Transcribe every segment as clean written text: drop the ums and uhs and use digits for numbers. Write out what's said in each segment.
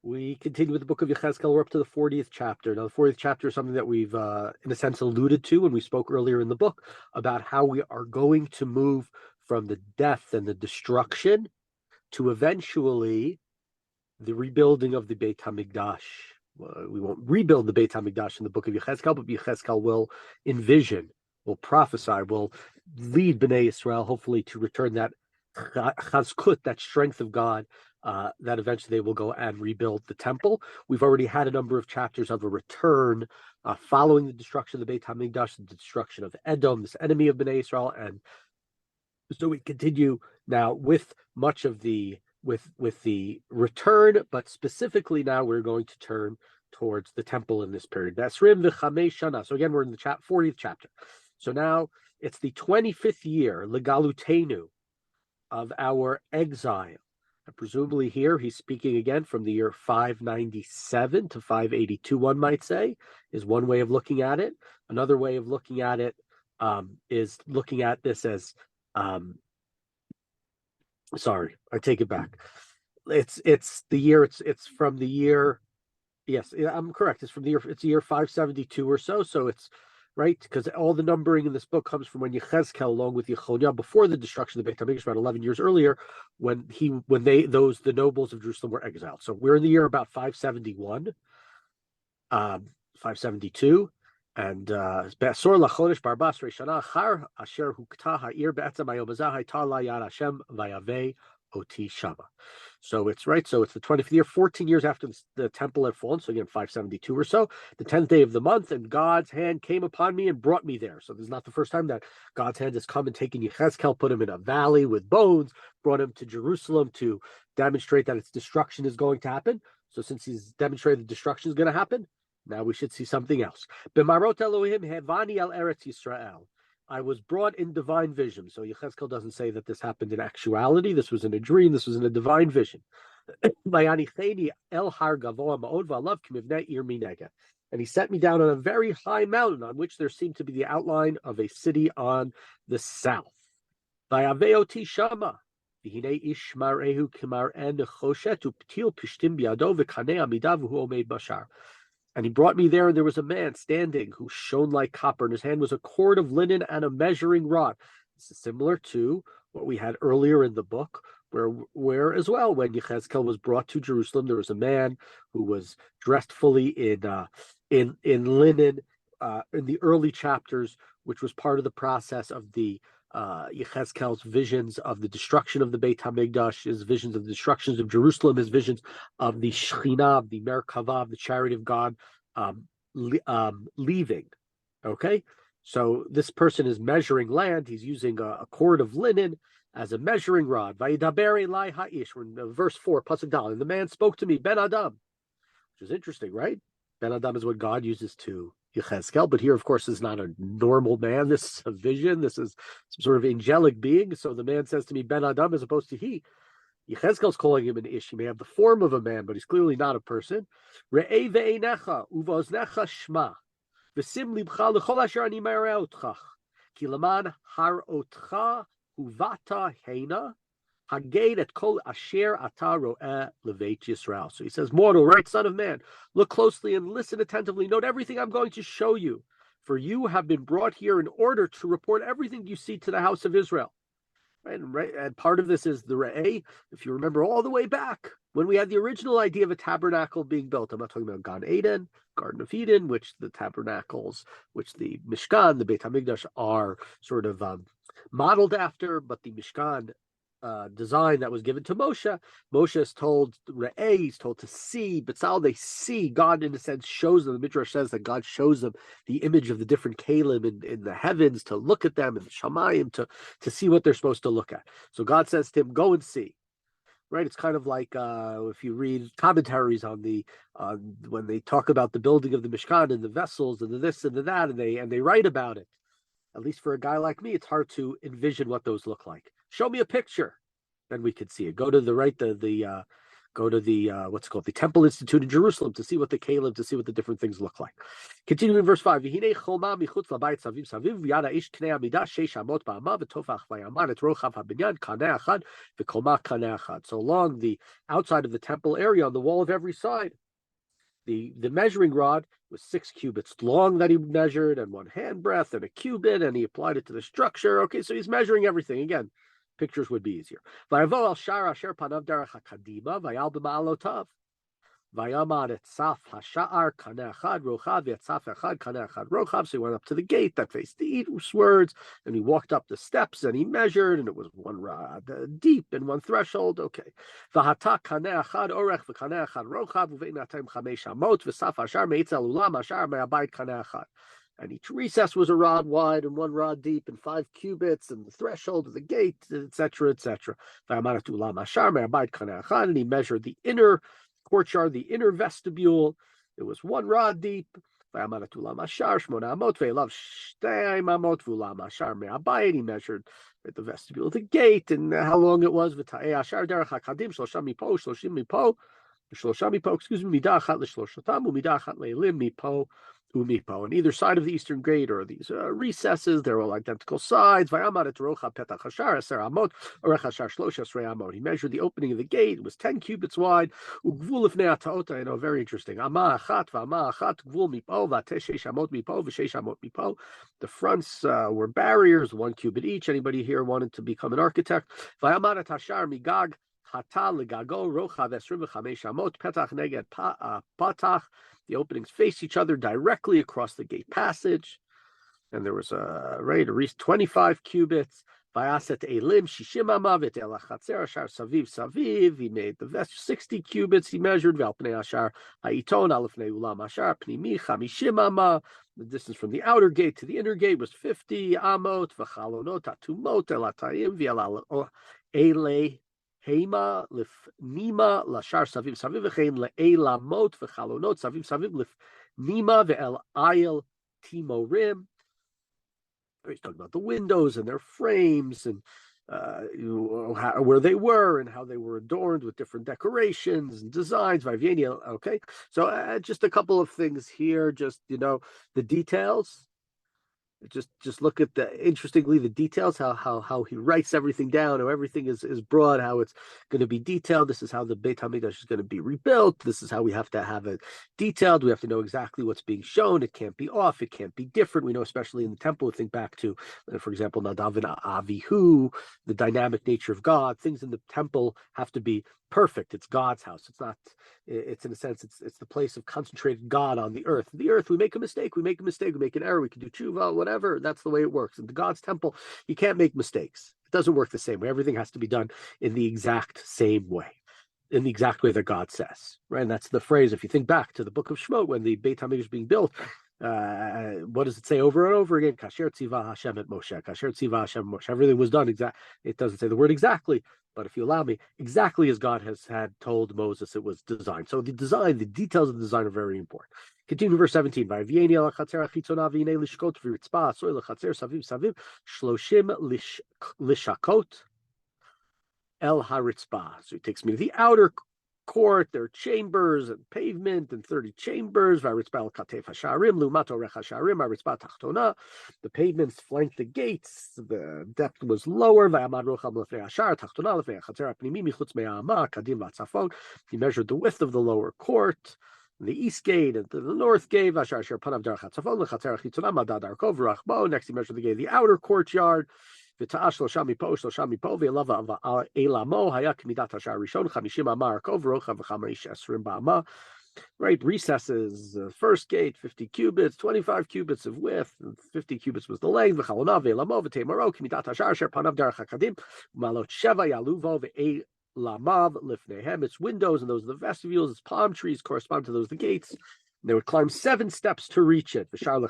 We continue with the book of Yechezkel. We're up to the 40th chapter. Now, the 40th chapter is something that we've, in a sense, alluded to when we spoke earlier in the book about how we are going to move from the death and the destruction to eventually the rebuilding of the Beit HaMikdash. We won't rebuild the Beit HaMikdash in the book of Yechezkel, but Yechezkel will envision, will prophesy, will lead Bnei Israel, hopefully, to return that chazkut, that strength of God, that eventually they will go and rebuild the temple. We've already had a number of chapters of a return following the destruction of the Beit HaMikdash, the destruction of Edom, this enemy of Bnei Israel, and so we continue now with much of the with the return, but specifically now we're going to turn towards the temple in this period. Esrim v'chamei shana. So again, we're in the 40th chapter. So now it's the 25th year, legalutenu, of our exile. And presumably here he's speaking again from the year 597 to 582, one might say, is one way of looking at it. Another way of looking at it is looking at this as sorry, I take it back. It's the year. It's from the year. Yes, I'm correct. It's from the year. It's the year 572 or so. So it's right because all the numbering in this book comes from when Yechezkel, along with Yechonia, before the destruction of the Beit HaMikdash, about 11 years earlier, when the nobles of Jerusalem were exiled. So we're in the year about 571, 572. And Be'asor lachodesh barbas reishana achar asher hukta ha'ir be'etzem hayom hazeh hayta la yad Hashem vayaveh oti shama. So it's right. So it's the 25th year, 14 years after the temple had fallen. So again, 572 or so, the 10th day of the month, and God's hand came upon me and brought me there. So this is not the first time that God's hand has come and taken Yechezkel, put him in a valley with bones, brought him to Jerusalem to demonstrate that its destruction is going to happen. So since he's demonstrated the destruction is going to happen, now we should see something else. B'marot Elohim hevani al Eretz Yisrael. I was brought in divine vision. So Yechezkel doesn't say that this happened in actuality. This was in a dream. This was in a divine vision. And he set me down on a very high mountain on which there seemed to be the outline of a city on the south. Vayaveoti shama. V'hinei ish marehu k'mar'en nechoshet u'ptil pishtim biado v'kanei amidav v'hu omeid bashar. And he brought me there, and there was a man standing who shone like copper. In his hand was a cord of linen and a measuring rod. This is similar to what we had earlier in the book, where as well, when Yechezkel was brought to Jerusalem, there was a man who was dressed fully in linen in the early chapters, which was part of the process of the Yechezkel's visions of the destruction of the Beit HaMikdash, his visions of the destructions of Jerusalem, his visions of the Shekhinah, of the Merkavah, of the chariot of God leaving. Okay, so this person is measuring land. He's using a cord of linen as a measuring rod. Vayidaber elai ha'ish. We're in verse 4, pasuk dal. And the man spoke to me, Ben Adam, which is interesting, right? Ben Adam is what God uses to Yechezkel, but here, of course, is not a normal man. This is a vision. This is some sort of angelic being. So the man says to me, Ben Adam, as opposed to he. Yechezkel's calling him an ish. He may have the form of a man, but he's clearly not a person. Re'ei ve'einecha uvoznecha shma v'sim libcha l'chol asher ani me'areh otcha ki laman har'otcha uvata heina haged et kol asher ata ro'eh leveit Yisrael. So he says, mortal, right, son of man, look closely and listen attentively. Note everything I'm going to show you. For you have been brought here in order to report everything you see to the house of Israel. Right, and part of this is the Re'eh. If you remember all the way back, when we had the original idea of a tabernacle being built, I'm not talking about Gan Eden, Garden of Eden, which the tabernacles, which the Mishkan, the Beit HaMikdash are sort of modeled after, but the Mishkan design that was given to Moshe. Moshe is told, Re'eh, he's told to see, but how they see, God in a sense shows them. The Midrash says that God shows them the image of the different kalim in the heavens to look at them, and the shamayim to see what they're supposed to look at. So God says to him, go and see. Right? It's kind of like if you read commentaries on the when they talk about the building of the Mishkan and the vessels and the this and the that, and they write about it. At least for a guy like me, it's hard to envision what those look like. Show me a picture, then we can see it. Go to the right, Go to the what's called the Temple Institute in Jerusalem to see what the Caleb, to see what the different things look like. Continuing in verse 5. So along the outside of the temple area, on the wall of every side, the measuring rod was 6 cubits long that he measured, and 1 handbreadth, and a cubit, and he applied it to the structure. Okay, so he's measuring everything. Again, pictures would be easier. So he went up to the gate that faced the eastwards, and he walked up the steps, and he measured, and it was 1 rod deep and 1 threshold. Okay. And each recess was a rod wide and 1 rod deep and 5 cubits, and the threshold of the gate, etc., etc. And he measured the inner courtyard, the inner vestibule. It was 1 rod deep. He measured the vestibule of the gate and how long it was. On either side of the eastern gate are these recesses. They're all identical sides. He measured the opening of the gate. It was 10 cubits wide. I know, very interesting. The fronts were barriers, 1 cubit each. Anybody here wanted to become an architect? The openings face each other directly across the gate passage. And there was a 25 cubits. He made the vest 60 cubits. He measured the distance from the outer gate to the inner gate was 50 amot. Hema lifnima lashar saviv saviv v'chein le'elamot v'chalonot saviv saviv lifnima ve'el ayel timorim. He's talking about the windows and their frames and where they were and how they were adorned with different decorations and designs. Okay, so just a couple of things here. Just the details. Just look at the details, how he writes everything down, how everything is broad, how it's going to be detailed. This is how the Beit HaMikdash is going to be rebuilt. This is how we have to have it detailed. We have to know exactly what's being shown. It can't be off. It can't be different. We know, especially in the temple, think back to, for example, Nadav and Avihu, the dynamic nature of God. Things in the temple have to be perfect. It's God's house. It's not. It's in a sense. It's the place of concentrated God on the earth. The earth, we make a mistake. We make an error. We can do tshuva, whatever. That's the way it works. In the God's temple, you can't make mistakes. It doesn't work the same way. Everything has to be done in the exact same way, in the exact way that God says. Right, and that's the phrase. If you think back to the book of Shemot, when the Beit HaMikdash is being built, what does it say over and over again? Kasher tzivah Hashem et Moshe. Kasher tzivah Hashem et Moshe. Everything was done exact. It doesn't say the word exactly, but if you allow me, exactly as God had told Moses it was designed. So the details of the design are very important. Continue verse 17. El haritzba. So he takes me to the outer court. There are chambers and pavement and 30 chambers. The pavements flanked the gates. The depth was lower. He measured the width of the lower court, the east gate and the north gate. Next, he measured the gate of the outer courtyard. Right, recesses, first gate, 50 cubits, 25 cubits of width, 50 cubits was the length. Its windows, and those are the vestibules. Its palm trees correspond to those the gates. They would climb 7 steps to reach it. I'll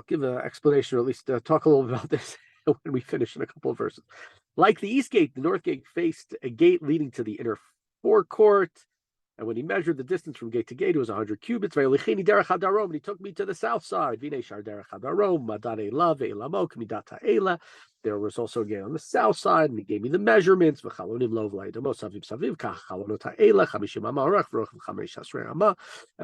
give an explanation, or at least talk a little bit about this when we finish in a couple of verses. Like the east gate, the north gate faced a gate leading to the inner forecourt. And when he measured the distance from gate to gate, it was 100 cubits. And he took me to the south side. There was also a gate on the south side, and he gave me the measurements. And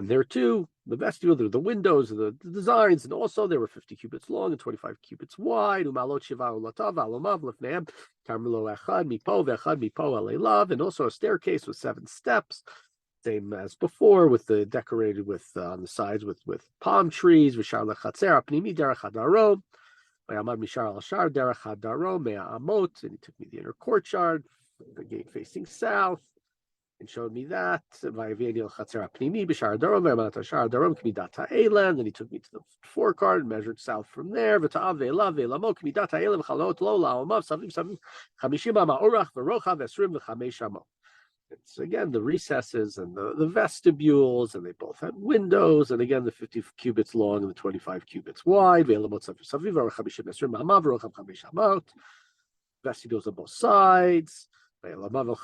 there too, the vestibule, there were the windows, the designs, and also they were 50 cubits long and 25 cubits wide. And also a staircase with 7 steps. Same as before, with the decorated with on the sides with palm trees. And he took me the inner courtyard, the gate facing south, and showed me that. And then he took me to the forecourt and measured south from there. It's again the recesses and the vestibules, and they both had windows, and again the 50 cubits long and the 25 cubits wide. Vestibules on both sides. And the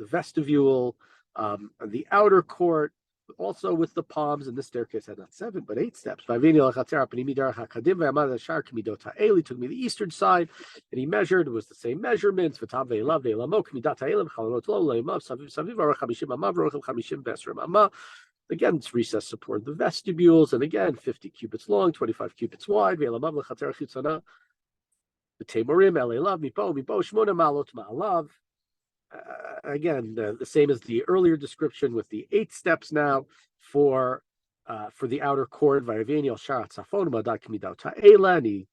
vestibule, and the outer court, also with the palms, and this staircase had not 7 but 8 steps. He took me the eastern side, and he measured. It was the same measurements. Again, it's recess supported the vestibules, and again 50 cubits long, 25 cubits wide. Again, the same as the earlier description, with the 8 steps now for the outer court. And he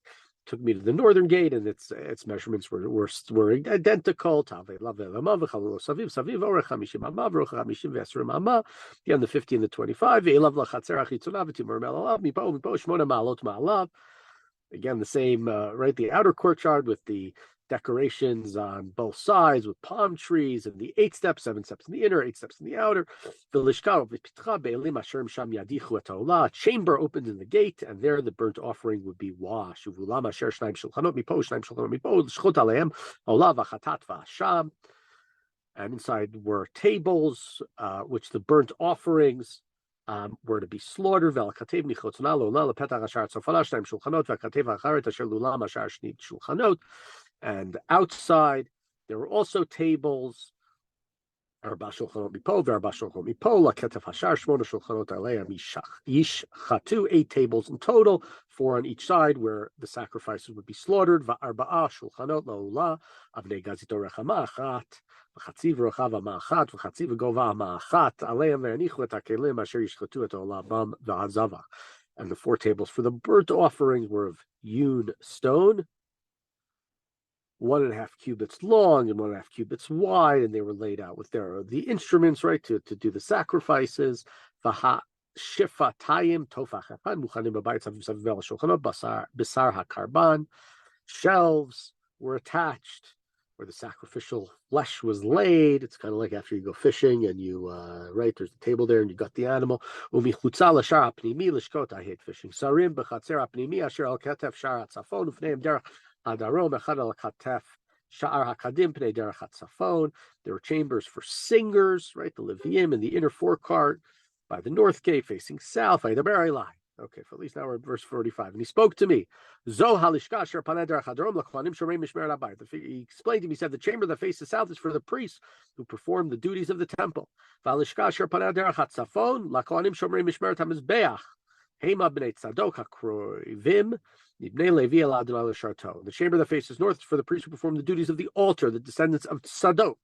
took me to the northern gate, and its measurements were identical. Again, the 50 and the 25. Again, the same, right? The outer courtyard with the decorations on both sides with palm trees, and the 8 steps, 7 steps in the inner, 8 steps in the outer. A chamber opened in the gate, and there the burnt offering would be washed. And inside were tables, which the burnt offerings were to be slaughtered. And outside there were also tables. 8 tables in total, 4 on each side, where the sacrifices would be slaughtered. And the 4 tables for the burnt offerings were of hewn stone, 1.5 cubits long and 1.5 cubits wide, and they were laid out with the instruments, right, to do the sacrifices. Shelves were attached where the sacrificial flesh was laid. It's kind of like after you go fishing and you, right, there's a table there and you got the animal. I hate fishing. There were chambers for singers, right, the Leviim, in the inner forecourt by the north gate facing south. Okay, for at least now we're at verse 45. And he spoke to me. He explained to me, he said, the chamber that faces south is for the priests who perform the duties of the temple. The chamber that faces north is for the priests who perform the duties of the altar, the descendants of Tzadok,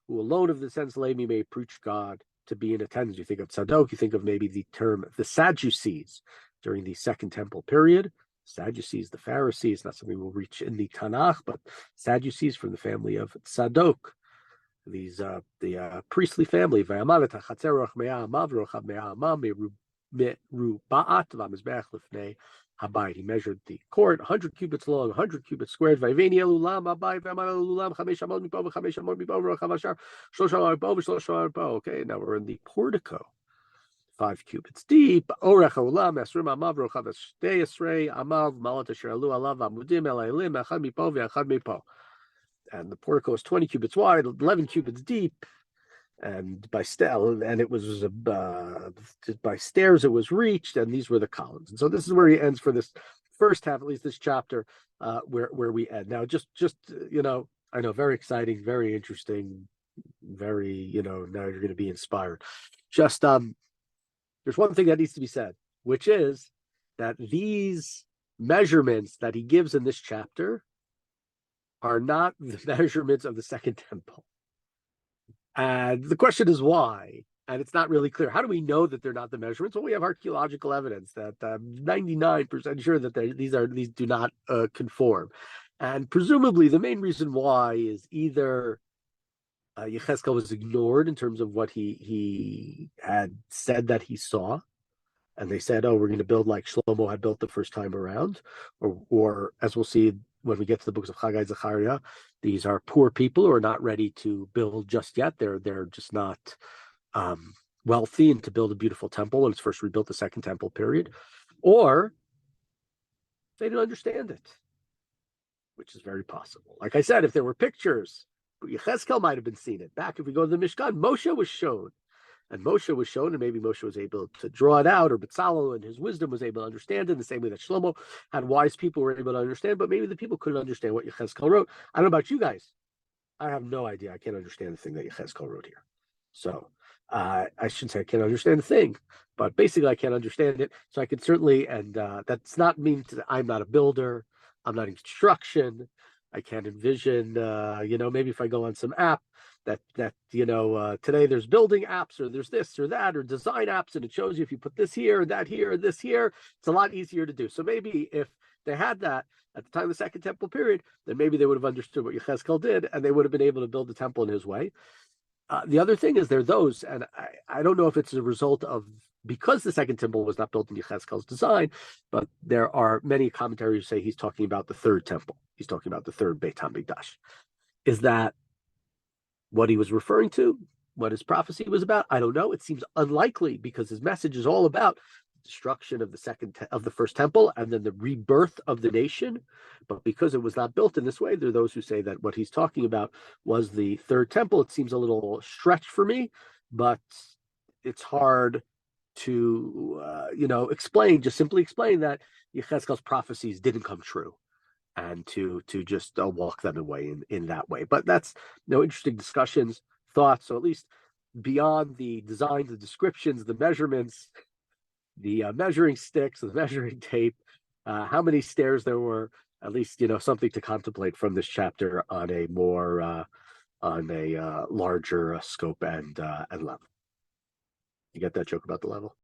who alone of the descendants of Levi may preach God to be in attendance. You think of Tzadok, you think of maybe the term the Sadducees during the Second Temple period. Sadducees, the Pharisees, not something we'll reach in the Tanakh, but Sadducees from the family of Tzadok. These the priestly family. He measured the court 100 cubits long, 100 cubits squared. Okay, now we're in the portico, 5 cubits deep. and the portico was 20 cubits wide, 11 cubits deep, and by it was by stairs it was reached, and these were the columns. And so this is where he ends for this first half, at least this chapter, where we end. Now, just I know, very exciting, very interesting, very now you're going to be inspired. Just there's one thing that needs to be said, which is that these measurements that he gives in this chapter are not the measurements of the second temple. And the question is why? And it's not really clear. How do we know that they're not the measurements? Well, we have archaeological evidence that 99% sure that these do not conform. And presumably the main reason why is either Yechezkel was ignored in terms of what he had said that he saw, and they said, "Oh, we're going to build like Shlomo had built the first time around," or as we'll see when we get to the books of Haggai, Zechariah, these are poor people who are not ready to build just yet. They're just not wealthy and to build a beautiful temple when it's first rebuilt, the second temple period, or they didn't understand it, which is very possible. Like I said, if there were pictures, Yechezkel might have been seen it. Back if we go to the Mishkan, Moshe was shown. And maybe Moshe was able to draw it out, or Bezalel and his wisdom was able to understand it in the same way that Shlomo had wise people were able to understand, but maybe the people couldn't understand what Yechezkel wrote. I don't know about you guys. I have no idea. I can't understand the thing that Yechezkel wrote here. So I shouldn't say I can't understand the thing, but basically I can't understand it. So I can certainly, and that's not mean that I'm not a builder. I'm not in construction. I can't envision, maybe if I go on some app that today there's building apps, or there's this or that, or design apps, and it shows you if you put this here, that here, this here, it's a lot easier to do. So maybe if they had that at the time of the Second Temple period, then maybe they would have understood what Yechezkel did, and they would have been able to build the temple in his way. The other thing is there are those, and I don't know if it's a result of because the Second Temple was not built in Yechezkel's design, but there are many commentaries who say he's talking about the third temple. He's talking about the third Beit HaMikdash. Is that what he was referring to? What his prophecy was about? I don't know. It seems unlikely because his message is all about destruction of the first temple and then the rebirth of the nation. But because it was not built in this way, there are those who say that what he's talking about was the third temple. It seems a little stretched for me, but it's hard to simply explain that Yechezkel's prophecies didn't come true, and to just walk them away in that way. But that's interesting discussions, thoughts. So at least beyond the designs, the descriptions, the measurements, the measuring sticks, the measuring tape, how many stairs there were, at least something to contemplate from this chapter on a more larger scope and level. You get that joke about the level?